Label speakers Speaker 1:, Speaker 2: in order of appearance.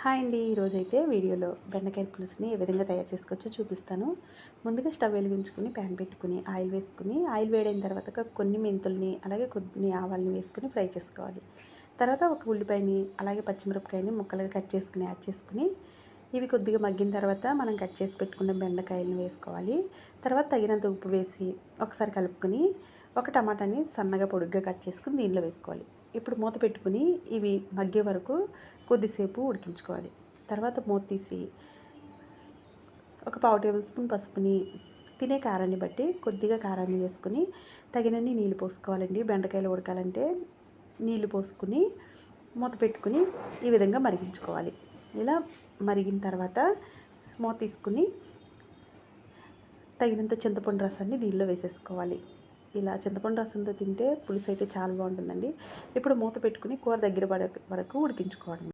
Speaker 1: Hi అండి. ఈరోజైతే వీడియోలో బెండకాయ పులుసుని ఏ విధంగా తయారు చేసుకోవచ్చో చూపిస్తాను. ముందుగా స్టవ్ వెలిగించుకుని ప్యాన్ పెట్టుకుని ఆయిల్ వేసుకుని, ఆయిల్ వేడైన తర్వాత కొన్ని మెంతుల్ని అలాగే కొన్ని ఆవాల్ని వేసుకుని ఫ్రై చేసుకోవాలి. తర్వాత ఒక ఉల్లిపాయని అలాగే పచ్చిమిరపకాయని ముక్కలుగా కట్ చేసుకుని యాడ్ చేసుకుని, ఇవి కొద్దిగా మగ్గిన తర్వాత మనం కట్ చేసి పెట్టుకున్న బెండకాయలను వేసుకోవాలి. తర్వాత తగినంత ఉప్పు వేసి ఒకసారి కలుపుకొని, ఒక టమాటాని సన్నగా పొడుగ్గా కట్ చేసుకుని దీనిలో వేసుకోవాలి. ఇప్పుడు మూత పెట్టుకుని ఇవి మగ్గే వరకు కొద్దిసేపు ఉడికించుకోవాలి. తర్వాత మూత తీసి ఒక పావు టేబుల్ స్పూన్ పసుపుని, తినే కారాన్ని బట్టి కొద్దిగా కారాన్ని వేసుకుని తగినన్ని నీళ్ళు పోసుకోవాలండి. బెండకాయలు ఉడకాలంటే నీళ్లు పోసుకుని మూత పెట్టుకుని ఈ విధంగా మరిగించుకోవాలి. ఇలా మరిగిన తర్వాత మూత తీసుకుని తగినంత చింతపండు రసాన్ని దీనిలో వేసేసుకోవాలి. ఇలా చింతపండు రసంతో తింటే పులుసు అయితే చాలా బాగుంటుందండి. ఇప్పుడు మూత పెట్టుకుని కూర దగ్గర పడే వరకు ఉడికించుకోవడం.